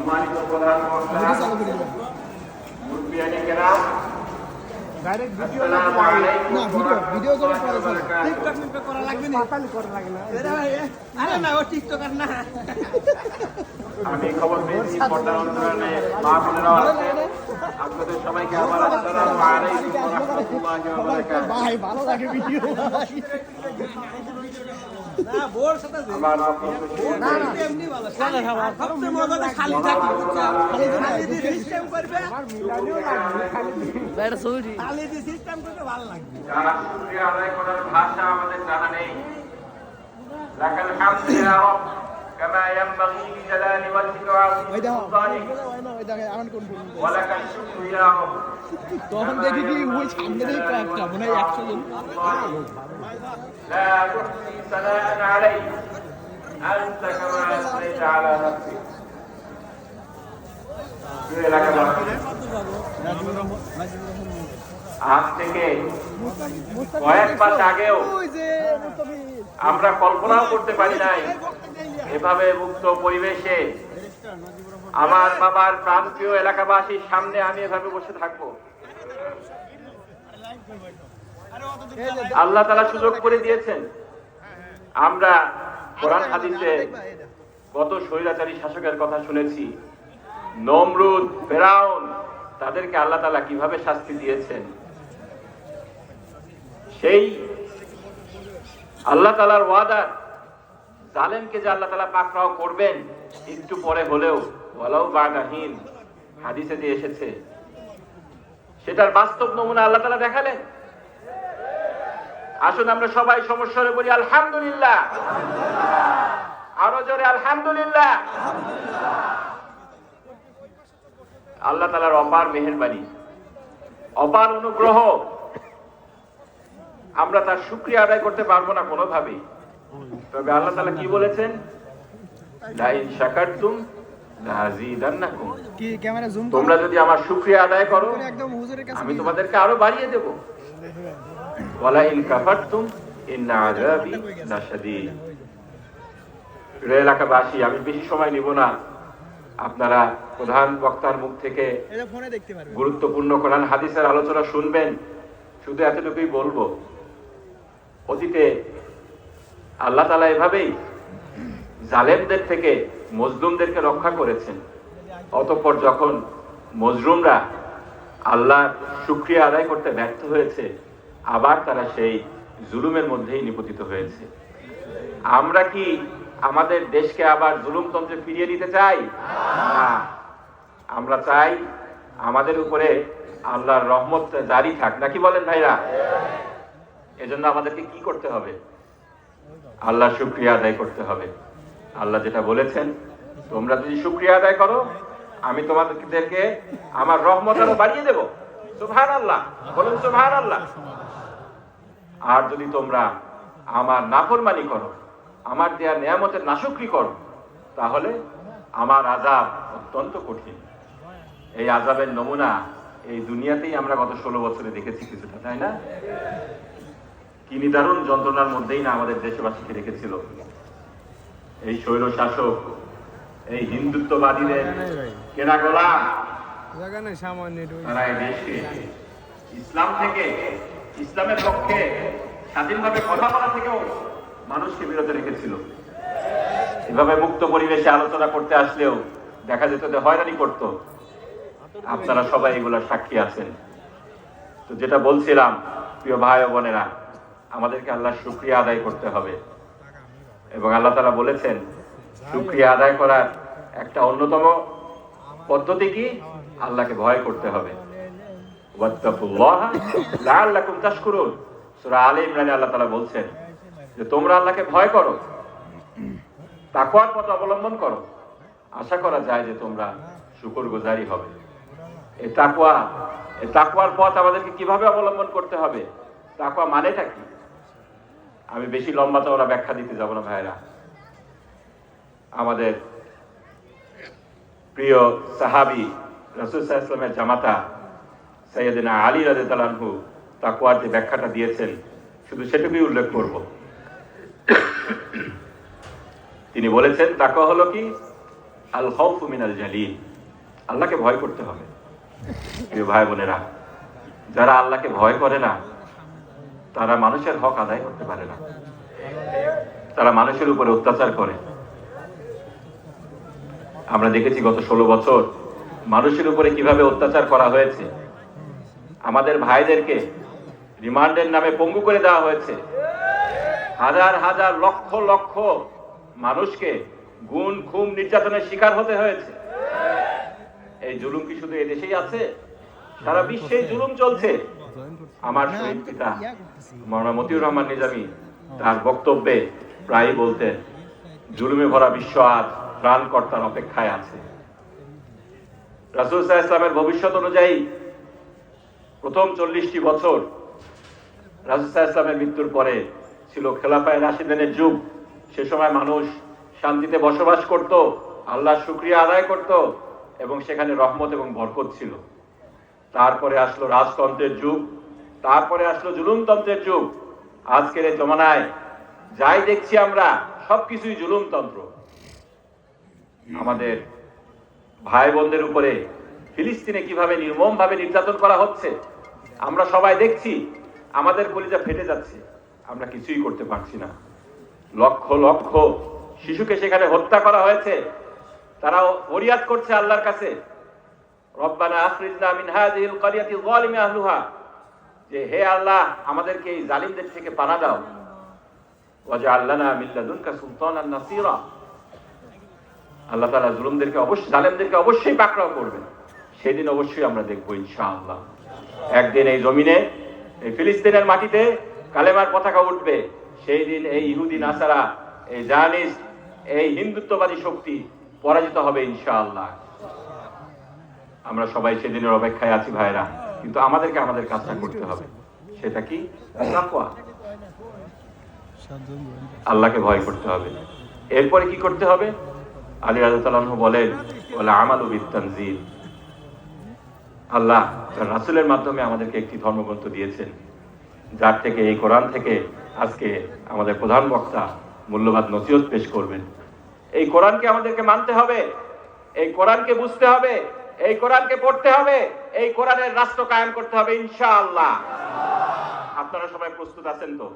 সম্মানিত প্রধান মুরব্বিয়ানে কেরাম, ডাইরেক্ট ভিডিও আসসালামু আলাইকুম। না ভিডিও করে পরে টিকটক মিকটক করা লাগবে না, পাতালি করা লাগে না। আরে না ও টিকটকার না। আমি খবর পেয়েছি পর্দার অন্তরালে মা বোনেরা আছেন। আপনাদের সবাইকে আমার আসসালামু আলাইকুম ওয়া রাহমাতুল্লাহি ওয়া বারাকাতুহু। ভাই ভালো লাগে ভিডিও না বোর সাথে আমার না না এমনি ভালো সালে খাবার সবচেয়ে মজা তো খালি থাকি খালি দি সিস্টেম করবে আমার মিলানিও লাগবে খালি বেড়া সৌরি খালি দি সিস্টেম করবে ভালো লাগবে। যারা শুকরিয়া আদায় করার ভাষা আমাদের জানা নেই। লাকাল হামদু ইয়া রাব কামা ইয়ানবাগি লিজালালি ওয়াজহিকা ওয়া আযীমি সুলতানিক ওই দেখে আমার কোন কোন ওয়া লাকাল শুকরু ইয়া রাব। তখন দেখি কি ওই সামনে দেখি কয়েকটা মনে হয় 100 জন। لا تحصي ثناء عليك أنت كما أثنيت على نفسك. আজ থেকে কয়েক মাস আগেও আমরা কল্পনাও করতে পারি নাই এভাবে মুক্ত পরিবেশে আমার বাবার প্রান্তীয় এলাকাবাসীর সামনে আমি এভাবে বসে থাকবো। আল্লাহ তাআলা সুযোগ করে দিয়েছেন। আমরা কোরআন হাদিসে গত স্বৈরাচারী শাসকের কথা শুনেছি, নমরুদ, ফেরাউন, তাদেরকে আল্লাহ তাআলা কিভাবে শাস্তি দিয়েছেন। সেই আল্লাহ তাআলার ওয়াদা, জালেমকে যে আল্লাহ তাআলা পাকড়াও করবেন একটু পরে হলেও, ওয়ালাউ বাদাহিন হাদিসে যে এসেছে, সেটার বাস্তব নমুনা আল্লাহ তাআলা দেখালেন। আসুন আমরা সবাই সমস্যারে বলি আলহামদুলিল্লাহ, আরো জোরে আলহামদুলিল্লাহ। আল্লাহ তাআলার অপার মেহেরবানি, অপার অনুগ্রহ, আমরা তার শুকরিয়া আদায় করতে পারবো না কোনোভাবেই। তবে আল্লাহ তাআলা কি বলেছেন, লা ইন শাকারতুম লাযিদান্নাকুম, কি ক্যামেরা জুম তোমরা যদি আমার শুকরিয়া আদায় করো একদম হুজুরের কাছে আমি তোমাদেরকে আরো বাড়িয়ে দেব। ওয়ালা ইন কাফারতুম ইন্না আযাবি লাশাদীদ। এলাকাবাসী, আমি বেশি সময় নিব না। আপনারা প্রধান বক্তার মুখ থেকে এটা ফোনে দেখতে পারবেন, গুরুত্বপূর্ণ কোরআন হাদিসের আলোচনা শুনবেন। শুধু এতটুকুই বলবো, অতীতে আল্লাহ তাআলা এভাবেই জালেমদের থেকে মজলুমদেরকে রক্ষা করেছেন। অতঃপর যখন মজলুমরা আল্লাহর শুকরিয়া আদায় করতে ব্যর্থ হয়েছে, আবার তারা সেই জুলুমের মধ্যেই নিপতিত হয়েছে। আমরা কি আমাদের দেশকে আবার জুলুমতন্ত্রে ফিরিয়ে দিতে চাই? না, আমরা চাই আমাদের উপরে আল্লাহর রহমত জারি থাক, নাকি বলেন ভাইরা? এজন্য আমাদেরকে কি করতে হবে? আল্লাহর শুকরিয়া আদায় করতে হবে। আল্লাহ যেটা বলেছেন, তোমরা যদি শুকরিয়া আদায় করো আমি তোমাদেরকে আমার রহমত আরো বাড়িয়ে দেব। সুবহানাল্লাহ, বলুন সুবহানাল্লাহ। আর যদি তোমরা আমার নাফরমানি করো, আমার দেয়া নিয়ামতের নাশুকরি করো, তাহলে আমার আযাব অত্যন্ত কঠিন। এই আযাবের নমুনা এই দুনিয়াতেই আমরা গত 16 বছরে দেখেছি কিছুটা, তাই না? কি নিদারুণ যন্ত্রণার মধ্যেই না আমাদের দেশবাসীকে রেখেছিল এই স্বৈর শাসক, এই হিন্দুত্ববাদীদের কেনা গোলাম। তারা এই দেশকে ইসলাম থেকে, ইসলামের পক্ষে স্বাধীনভাবে কথা বলা থেকেও মানুষকে বিরত রেখেছিল। এভাবে মুক্ত পরিবেশে আলোচনা করতে আসলেও দেখা যেত যে হয়রানি করত। আপনারা সবাই এগুলোর সাক্ষী আছেন। তো যেটা বলছিলাম, প্রিয় ভাই ও বোনেরা, আমাদেরকে আল্লাহর শুকরিয়া আদায় করতে হবে। এবং আল্লাহ তাআলা বলেছেন, শুকরিয়া আদায় করার একটা অন্যতম পদ্ধতি কি? আল্লাহকে ভয় করতে হবে। ওয়াত্তাকুল্লাহা লাআল্লাকুম তাশকুরুন। সূরা আলে ইমরানে আল্লাহ তাআলা বলছেন যে তোমরা আল্লাহকে ভয় করো, তাকওয়ার পথ অবলম্বন করো, আশা করা যায় যে তোমরা শুকরগুজারি হবে। এই তাকওয়ার পথ আমাদেরকে কিভাবে অবলম্বন করতে হবে? তাকওয়া মানেটা কি? আমি বেশি লম্বা চওড়া ব্যাখ্যা দিতে যাব না ভাইরা। আমাদের প্রিয় সাহাবী রাসূল সাল্লাল্লাহু আলাইহি ওয়াসাল্লামের জামাতা সাইয়েদনা আলী রাদিয়াল্লাহু আনহু তাকওয়ার যে ব্যাখ্যাটা দিয়েছেন, শুধু সেটুকুই উল্লেখ করব। তিনি বলেছেন তাকওয়া হলো কি? আল খাউফু মিনাল জালিল, আল্লাহকে ভয় করতে হবে। প্রিয় ভাই বোনেরা, যারা আল্লাহকে ভয় করে না তারা মানুষের হক আদায় করতে পারে না, তারা মানুষের উপরে অত্যাচার করে। আমরা দেখেছি গত 16 বছর মানুষের উপরে কিভাবে অত্যাচার করা হয়েছে। আমাদের ভাইদেরকে রিমান্ডের নামে পঙ্গু করে দেওয়া হয়েছে। হাজার হাজার লক্ষ লক্ষ মানুষকে গুম খুন নির্যাতনের শিকার হতে হয়েছে। এই জুলুম কি শুধু এদেশেই আছে? সারা বিশ্বে জুলুম চলছে। আমার শহীদ পিতা মাওলানা মতিউর রহমান নিজামী তার বক্তব্যে প্রায় বলতেন, জুলুমে ভরা বিশ্ব আজ ত্রাণকর্তার অপেক্ষায় আছে। রাসূল সাল্লাল্লাহু আলাইহি ওয়াসাল্লামের ভবিষ্যৎ অনুযায়ী প্রথম 40টি বছর রাসূল সাল্লাল্লাহু আলাইহি ওয়াসাল্লামের মৃত্যুর পরে ছিল খেলাফায়ে রাশিদিনের যুগ। সে সময় মানুষ শান্তিতে বসবাস করত, আল্লাহর শুকরিয়া আদায় করত এবং সেখানে রহমত এবং বরকত ছিল। তারপরে আসলো রাজতন্ত্রের যুগ, তারপরে আসলো জুলুমতন্ত্রের যুগ। আজকের এই জমানায় যাই দেখছি আমরা সবকিছুই জুলুমতন্ত্র। আমাদের ভাই বোনদের উপরে ফিলিস্তিনে কিভাবে নির্মমভাবে নির্যাতন করা হচ্ছে আমরা সবাই দেখছি। আমাদের কলিজা ফেটে যাচ্ছে, আমরা কিছুই করতে পারছি না। লক্ষ লক্ষ শিশুকে সেখানে হত্যা করা হয়েছে। তারাও ফরিয়াদ করছে আল্লাহর কাছে, রব্বানা আখরিজনা মিন হাযিহিল ক্বরিয়াতি যালিমি আহলুহা, যে হে আল্লাহ আমাদেরকে এই জালিমদের থেকে পানা দাও। ওয়াজআল লানা মিন লাদুনকা সুলতানান নাসীরা, আল্লাহ তাআলা জালিমদেরকে অবশ্যই পাকড়াও করবেন। সেদিন অবশ্যই আমরা দেখব ইনশাআল্লাহ। একদিন এই জমিনে, এই ফিলিস্তিনের মাটিতে কালেমার পতাকা উঠবে। সেই দিন এই ইহুদি নাসারা, এই জায়নিস্ট, এই হিন্দুত্ববাদী শক্তি পরাজিত হবে ইনশাআল্লাহ। আমরা সবাই সেদিনের অপেক্ষায় আছি ভাইরা, কিন্তু আমাদেরকে আমাদের কাজটা করতে হবে। সেটা কি? তাকওয়া, আল্লাহকে ভয় করতে হবে। এরপরে কি করতে হবে? আলী রাদিয়াল্লাহু আনহু বলেন, ওয়ালা আমালু বিত-তানজিল, আল্লাহ তার রাসূলের মাধ্যমে আমাদেরকে একটি ধর্মগ্রন্থ দিয়েছেন, যার থেকে, এই কোরআন থেকে আজকে আমাদের প্রধান বক্তা মূল্যবান নসিহত পেশ করবেন। এই কোরআনকে আমাদেরকে মানতে হবে, এই কোরআনকে বুঝতে হবে, এই কোরআনকে পড়তে হবে, এই কোরআনের রাষ্ট্র কায়েম করতে হবে ইনশাআল্লাহ। আপনারা সবাই প্রস্তুত আছেন তো?